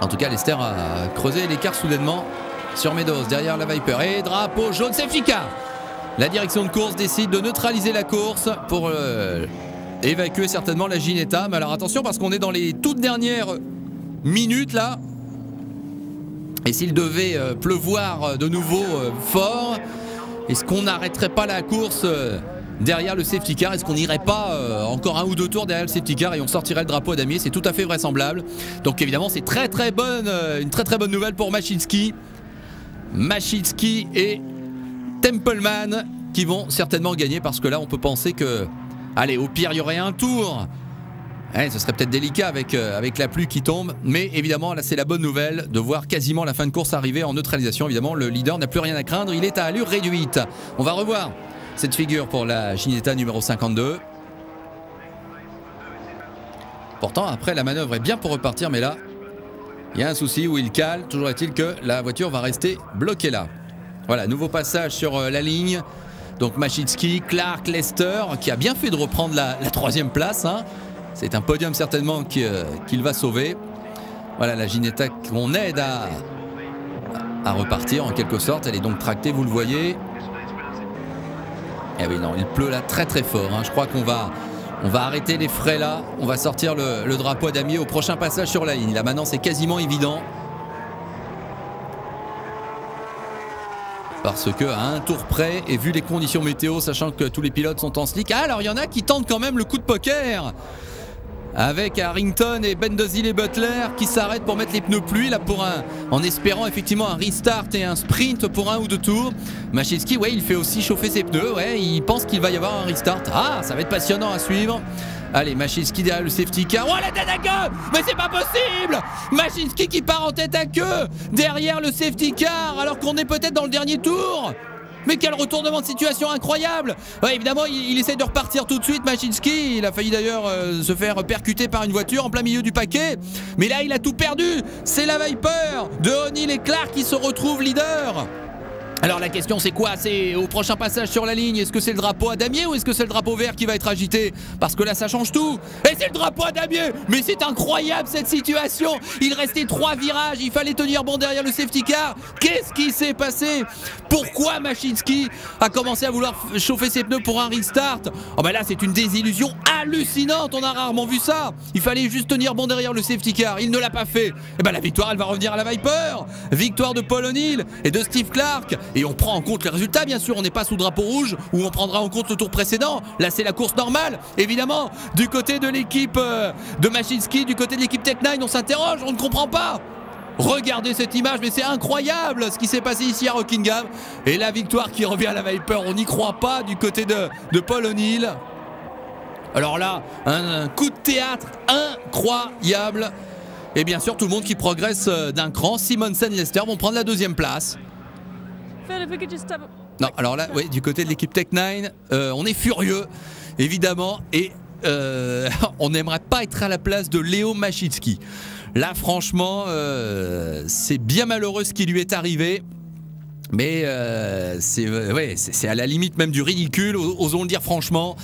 En tout cas, Lester a creusé l'écart soudainement sur Meadows, derrière la Viper. Et drapeau jaune, safety car. La direction de course décide de neutraliser la course pour évacuer certainement la Ginetta. Mais alors attention, parce qu'on est dans les toutes dernières minutes là. Et s'il devait pleuvoir de nouveau fort, est-ce qu'on n'arrêterait pas la course derrière le safety car? Est-ce qu'on n'irait pas encore un ou deux tours derrière le safety car et on sortirait le drapeau à damier? C'est tout à fait vraisemblable. Donc évidemment, c'est une très très bonne nouvelle pour Maszynski. Maszynski et Templeman qui vont certainement gagner, parce que là on peut penser que, allez, au pire il y aurait un tour. Ouais, ce serait peut-être délicat avec la pluie qui tombe, mais évidemment là c'est la bonne nouvelle de voir quasiment la fin de course arriver en neutralisation. Évidemment le leader n'a plus rien à craindre, il est à allure réduite. On va revoir cette figure pour la Ginetta numéro 52. Pourtant après la manœuvre est bien pour repartir, mais là il y a un souci où il cale. Toujours est-il que la voiture va rester bloquée là. Voilà, nouveau passage sur la ligne. Donc Maszynski, Clark, Lester, qui a bien fait de reprendre la troisième place, hein. C'est un podium certainement qu'il va sauver. Voilà la Ginetta qu'on aide à repartir en quelque sorte. Elle est donc tractée, vous le voyez. Et oui, non, il pleut là très très fort, hein. Je crois qu'on va arrêter les frais là. On va sortir le drapeau à damier au prochain passage sur la ligne. Là maintenant c'est quasiment évident. Parce qu'à un tour près, et vu les conditions météo, sachant que tous les pilotes sont en slick, alors il y en a qui tentent quand même le coup de poker avec Harrington et Bendozil et Butler qui s'arrêtent pour mettre les pneus pluie là en espérant effectivement un restart et un sprint pour un ou deux tours. Maszynski, ouais, il fait aussi chauffer ses pneus, ouais, il pense qu'il va y avoir un restart. Ah, ça va être passionnant à suivre. Allez, Maszynski derrière le safety car. Oh, la tête à queue! Mais c'est pas possible! Maszynski qui part en tête à queue derrière le safety car alors qu'on est peut-être dans le dernier tour. Mais quel retournement de situation incroyable! Ouais, évidemment, il essaie de repartir tout de suite, Maszynski. Il a failli d'ailleurs se faire percuter par une voiture en plein milieu du paquet. Mais là, il a tout perdu. C'est la Viper de O'Neill et Clark qui se retrouvent leader. Alors la question c'est quoi? C'est au prochain passage sur la ligne, est-ce que c'est le drapeau à damier ou est-ce que c'est le drapeau vert qui va être agité? Parce que là ça change tout. Et c'est le drapeau à damier. Mais c'est incroyable cette situation. Il restait 3 virages, il fallait tenir bon derrière le safety car. Qu'est-ce qui s'est passé? Pourquoi Maszynski a commencé à vouloir chauffer ses pneus pour un restart? Oh ben là c'est une désillusion hallucinante, on a rarement vu ça. Il fallait juste tenir bon derrière le safety car, il ne l'a pas fait. Et ben la victoire elle va revenir à la Viper. Victoire de Paul O'Neill et de Steve Clark. Et on prend en compte les résultats, bien sûr. On n'est pas sous drapeau rouge où on prendra en compte le tour précédent. Là, c'est la course normale. Évidemment, du côté de l'équipe de Maszynski, du côté de l'équipe Tech9, on s'interroge, on ne comprend pas. Regardez cette image, mais c'est incroyable ce qui s'est passé ici à Rockingham. Et la victoire qui revient à la Viper, on n'y croit pas du côté de Paul O'Neill. Alors là, un coup de théâtre incroyable. Et bien sûr, tout le monde qui progresse d'un cran. Simonsen et Lester vont prendre la deuxième place. Non, alors là, ouais, du côté de l'équipe Tech9, on est furieux, évidemment, et on n'aimerait pas être à la place de Léo Maszynski. Là, franchement, c'est bien malheureux ce qui lui est arrivé, mais c'est à la limite même du ridicule, osons le dire franchement.